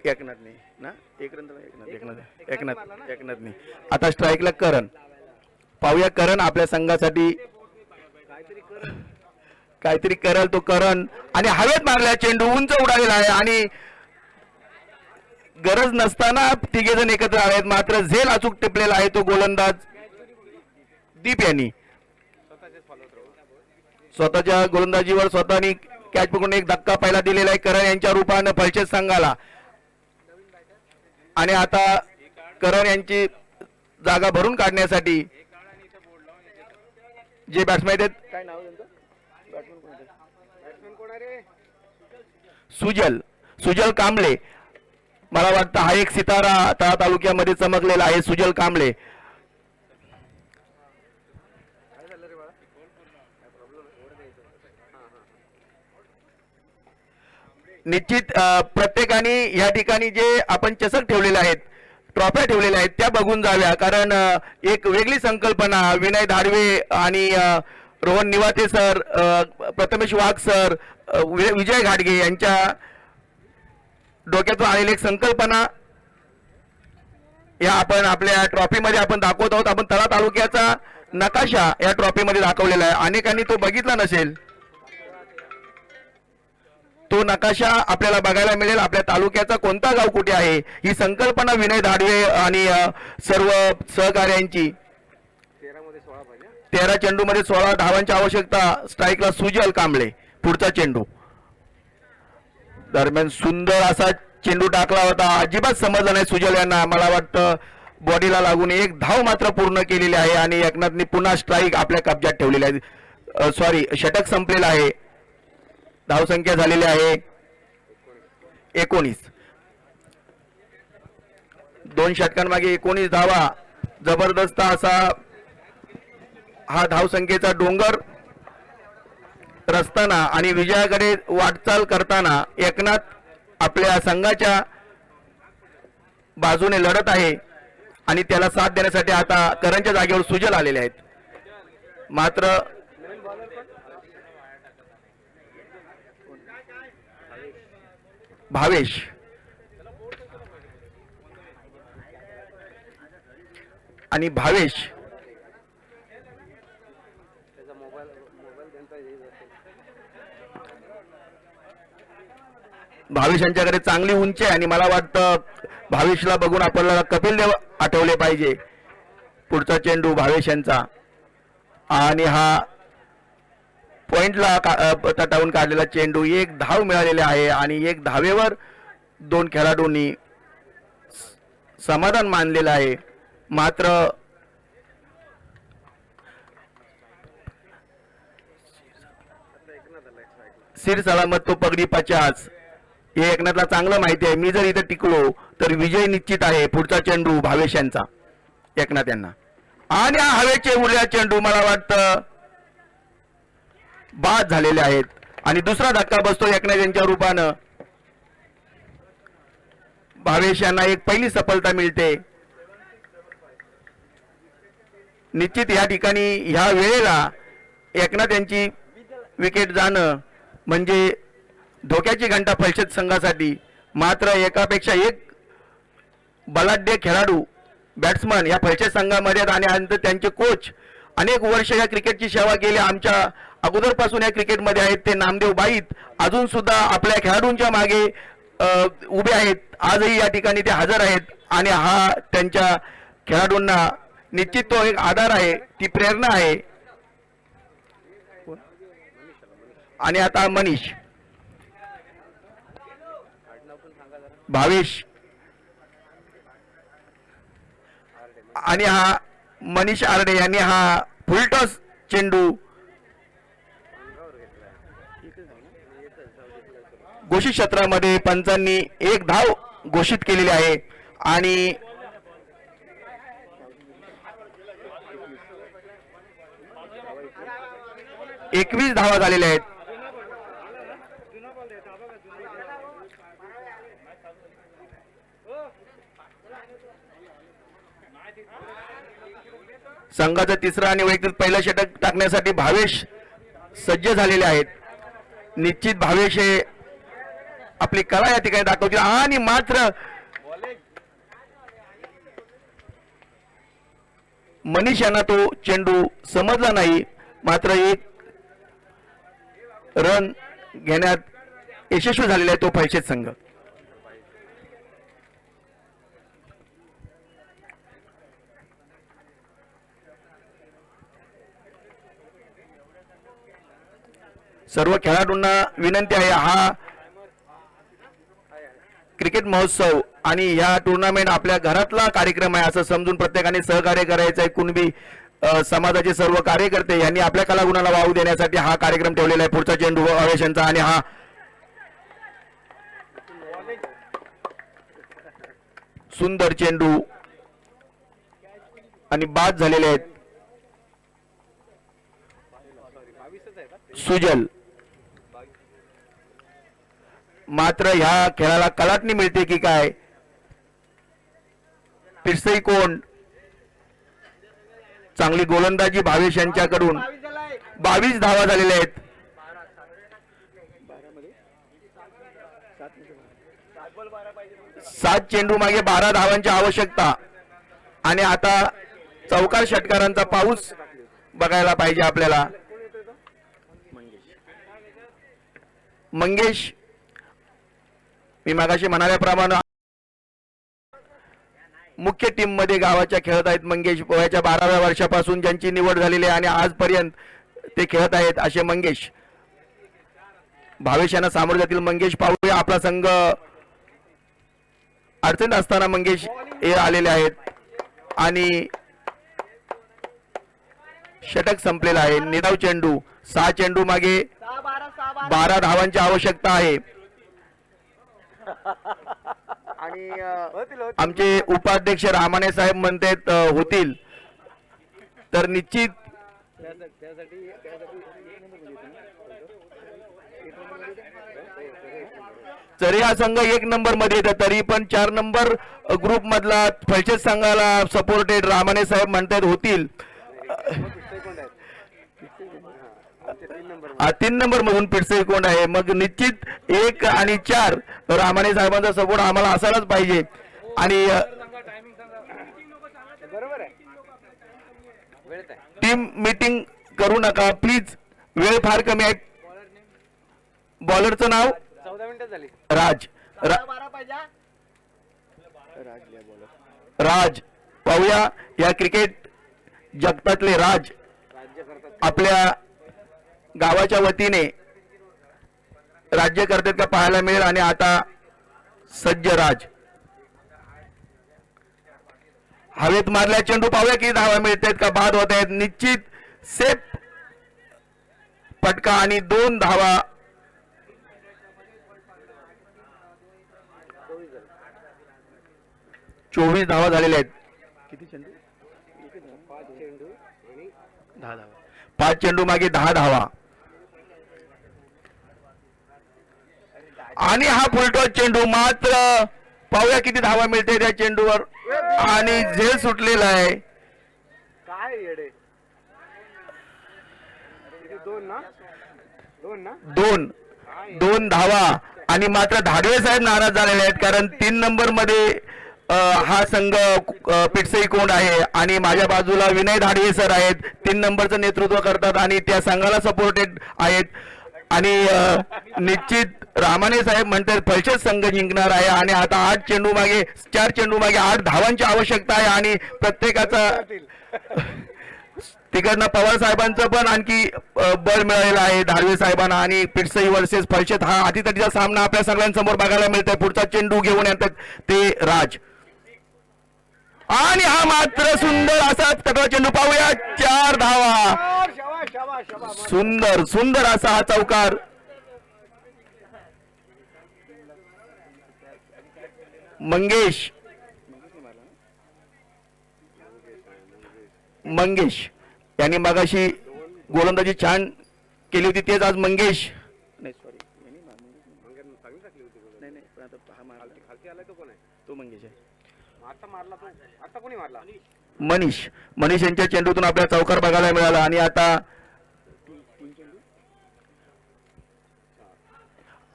एकनाथ नाही ना, एकनाथ नाही. आता स्ट्राईकला करण. पाहूया करण आपल्या संघासाठी काहीतरी करल तो करण. आणि हवेत मारला चेंडू, उंच उडालेला आहे आणि गरज नसताना तिघे जण एकत्र आहेत, मात्र झेल अचूक टिपलेला आहे तो गोलंदाज दीप यांनी. स्वतःच्या गोलंदाजीवर स्वतःनी कॅच पकडून एक धक्का पहिला दिलेला आहे करण यांच्या रूपानं फलचेत संघाला. आणि आता करण यांची जागा भरून काढण्यासाठी जे बॅट्समॅन आहेत, काय नाव त्यांचं? सुजल कांबळे. मला वाटतं हा एक सितारा तळा तालुक्यामध्ये चमकलेला आहे, सुजल कांबळे. निश्चित प्रत्येकाने या ठिकाणी जे आपण चषक ठेवलेले आहेत, ट्रॉफ्या ठेवलेल्या आहेत, त्या बघून जाव्या. कारण एक वेगळी संकल्पना विनय धाडवे आणि रोहन निवाते सर, प्रथमेश वाघ सर, विजय घाटगे यांच्या डोक्यातून आलेली एक संकल्पना या आपण आपल्या ट्रॉफीमध्ये आपण दाखवत आहोत. आपण तळा तालुक्याचा नकाशा या ट्रॉफीमध्ये दाखवलेला आहे. अनेकांनी तो बघितला नसेल, तो नकाशा आपल्याला बघायला मिळेल. आपल्या तालुक्याचा कोणता गाव कुठे आहे ही संकल्पना विनय धाडवे आणि सर्व सहकार्यांची. 13 चेंडूमध्ये 16 धावांची आवश्यकता. स्ट्राईकला सुजल कांबळे. पुढचा चेंडू दरम्यान सुंदर असा चेंडू टाकला होता, अजिबात समजला नाही सुजल यांना. मला वाटतं बॉडीला लागून एक धाव मात्र पूर्ण केलेली आहे आणि एकनाथने पुन्हा स्ट्राईक आपल्या कब्जात ठेवलेली आहे. सॉरी, षटक संपलेला आहे. धावसंख्या झालेली आहे 19. 2 षटकांमागे 19 धावा. जबरदस्त असा हा धावसंख्येचा डोंगर रचताना आणि विजयाकडे वाटचाल करताना एकनाथ आपल्या संघाच्या बाजूने लढत आहे आणि त्याला साथ देण्यासाठी आता करणच्या जागेवर सुजल आलेले आहेत. मात्र भावेश आणि भावेश यांच्याकडे चांगली उंची आहे आणि मला वाटतं भावेशला बघून आपल्याला कपिल देव आठवले पाहिजे. पुढचा चेंडू भावेश यांचा आणि हा पॉइंटला तटावून काढलेला चेंडू. एक धाव मिळालेले आहे आणि एक धावेवर 2 खेळाडूंनी समाधान मानलेलं आहे. मात्र सिर सलामत तो पगडी 50 हे एकनाथला चांगलं माहिती आहे. मी जर इथे टिकलो तर विजय निश्चित आहे. पुढचा चेंडू भावेश यांचा एकनाथ यांना आणि हा हवेचे उरल्या चेंडू मला वाटतं बाद झालेले आहेत आणि दुसरा धक्का बसतो एकनाथ यांच्या रूपानं. भावेश यांना एक पहिली सफलता मिळते. निश्चित या ठिकाणी ह्या वेळेला एकनाथ यांची विकेट जाणं म्हणजे धोक्याची घंटा फलशेत संघासाठी. मात्र एकापेक्षा एक बलाढ्य खेळाडू बॅट्समन या फलशेत संघामध्ये आणि त्यांचे कोच अनेक वर्ष या क्रिकेटची सेवा केली. आमच्या अगोदरपासून या क्रिकेटमध्ये आहेत ते नामदेव बाईत अजून सुद्धा आपल्या खेळाडूंच्या मागे उभे आहेत. आजही या ठिकाणी ते हजर आहेत आणि हा त्यांच्या खेळाडूंना निश्चित तो एक आधार आहे, ती प्रेरणा आहे. आणि आता मनीष भावेश आणि हा मनीष आरडे यांनी हा फुलटॉस चेंडू घोषित क्षेत्रामध्ये पंचांनी एक धाव घोषित केलेली आहे आणि एकवीस धावा झालेल्या आहेत. संघाचा तिसरा आणि वैयक्तिक पहिला षटक टाकण्यासाठी भावेश सज्ज झालेले आहेत. निश्चित भावेश हे आपली कला या ठिकाणी दाखवतील आणि मात्र मनीष यांना तो चेंडू समजला नाही. मात्र एक रन घेण्यात यशस्वी झालेला आहे तो फलशेत संघ. सर्व खेळाडूंना विनंती आहे, हा क्रिकेट महोत्सव आणि ह्या टुर्नामेंट आपल्या घरातला कार्यक्रम आहे असं समजून प्रत्येकाने सहकार्य करायचं आहे. कुणबी समाजाचे सर्व कार्यकर्ते यांनी आपल्या कलागुणाला वाव देण्यासाठी हा कार्यक्रम ठेवलेला आहे. पुढचा चेंडू आवेशांचा आणि हा सुंदर चेंडू आणि बाद झालेले आहेत. सुजल मात्र ह्या खेळाला कलाटणी मिळते की काय. पिरसई कोण चांगली गोलंदाजी भावेश यांच्याकडून. 22 धावा झालेल्या आहेत. 7 चेंडू मागे 12 धावांची आवश्यकता आणि आता चौकार षटकारांचा पाऊस बघायला पाहिजे आपल्याला. मंगेश मी मागाशी म्हणाल्याप्रमाणे मुख्य टीम मध्ये गावाच्या खेळत आहेत. मंगेश वयाच्या 12व्या वर्षापासून ज्यांची निवड झालेली आहे आणि आजपर्यंत ते खेळत आहेत असे मंगेश. भावेश यांना सामोरे जातील मंगेश. पाहूया आपला संघ अडचणीत असताना मंगेश हे आलेले आहेत आणि षटक संपलेला आहे. निधाव चेंडू. 6 चेंडू मागे 12 धावांची आवश्यकता आहे. आणि आमचे उपाध्यक्ष रामाने साहेब म्हणतात होतील तर निश्चित जरी हा संघ 1 नंबर मध्ये येतं तरी पण 4 नंबर ग्रुप मधला फलशेत संघाला सपोर्टेड रामाने साहेब म्हणतात होतील. 3 नंबर मधून पिरसई कोंड आहे. मग निश्चित 1 आणि 4 रामाने साहेबांचा सपोर्ट आम्हाला असायलाच पाहिजे. आणि टीम मीटिंग करू नका प्लीज, वेळ फार कमी आहे. बॉलरचं नाव राज. राज पाहूया या क्रिकेट जगतातले राज आपल्या गावाच्या वतीने राज्य करतात का पाहायला मिळेल. आणि आता सज्ज राज हवेत मारल्या चेंडू. पाहूया की धावा मिळतात का बाद होत आहेत. निश्चित सेफ फटका आणि 2 धावा. 24 धावा झालेल्या आहेत. किती चेंडू? 10 धावा. 5 चेंडू मागे 10 धावा. आणि हा फुलटॉस चेंडू. मात्र पाहूया किती धावा मिळते त्या चेंडूवर. आणि झेल सुटलेला आहे. काय 2 धावा. आणि मात्र धाडवे साहेब नाराज झालेले आहेत कारण 3 नंबर मध्ये हा संघ पिटसई कोंड आहे आणि माझ्या बाजूला विनय धाडवे सर आहेत. 3 नंबरचं नेतृत्व करतात आणि त्या संघाला सपोर्टेड आहेत. आणि निश्चित रामाने साहेब म्हणतात फलशेत संघ जिंकणार आहे. आणि आता 8 चेंडू मागे 4 चेंडू मागे 8 धावांची आवश्यकता आहे. आणि प्रत्येकाचा तिकडनं पवार साहेबांचं पण आणखी बळ मिळालेलं आहे धाडवे साहेबांना. आणि पिटसई वर्सेस फलशेत हा अटीतटीचा सामना आपल्या सगळ्यांसमोर बघायला मिळतोय. पुढचा चेंडू घेऊन येतात ते राज. आणि हा मात्र सुंदर असा कटवा चेंडू. पाहूया 4 धावा. सुंदर सुंदर असा हा चौकार. मंगेश यांनी मगाशी गोलंदाजी छान केली होती. तेच आज मंगेश मनीष यांच्या चेंडूतून आपल्या चौकार बघायला मिळाला. आणि आता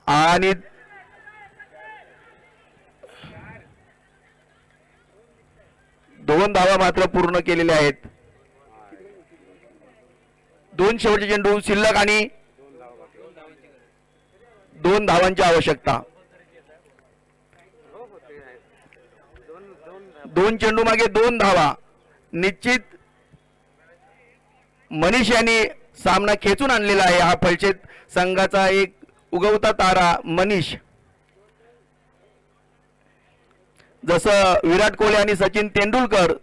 आणि दोन धावा मात्र पूर्ण केलेल्या आहेत. दोन शेवटचे चेंडू शिल्लक आणि 2 धावांची आवश्यकता. 2 चेंडू मागे 2 धावा. निश्चित मनीष यांनी सामना खेचून आणलेला आहे. हा फलशेत संघाचा एक उगवता तारा मनीष. जसं विराट कोहली आणि सचिन तेंडुलकर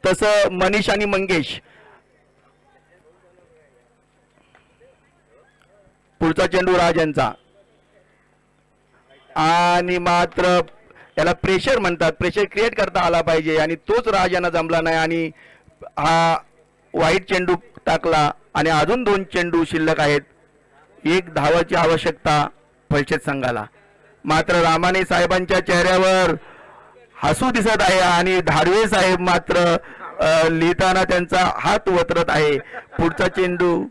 तसं मनीष आणि मंगेश. पुढचा चेंडू राज यांचा आणि मात्र याला प्रेशर म्हणतात. प्रेशर क्रिएट करता आला पाहिजे आणि तोच राज यांना जमला नाही आणि हा वाईट चेंडू टाकला आणि अजून 2 चेंडू शिल्लक आहेत. 1 धावाची आवश्यकता फलशेत संघाला. मात्र रामाने साहेबांच्या चेहऱ्यावर हसू दिसत आहे आणि धारवे साहेब मात्र लिहिताना त्यांचा हात वतरत आहे. पुढचा चेंडू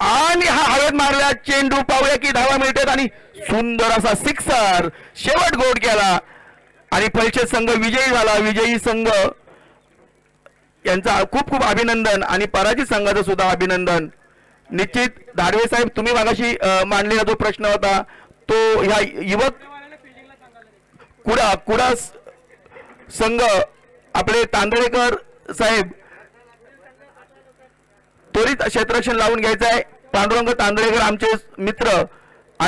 आणि हा हवेत मारला चेंडू. पाहूया की धावा मिळतात आणि सुंदर असा सिक्सर शेवट गोड केला आणि फलशेत संघ विजयी झाला. विजयी संघ यांचा खूप खूप अभिनंदन आणि पराजित संघाचं सुद्धा अभिनंदन. निश्चित धारवे साहेब तुम्ही मागाशी मांडलेला जो प्रश्न होता तो ह्या युवक कुडा संघ आपले तांदळेकर साहेब त्वरित क्षेत्ररक्षण लावून घ्यायचं आहे. पांडुरंग तांदळेकर आमचे मित्र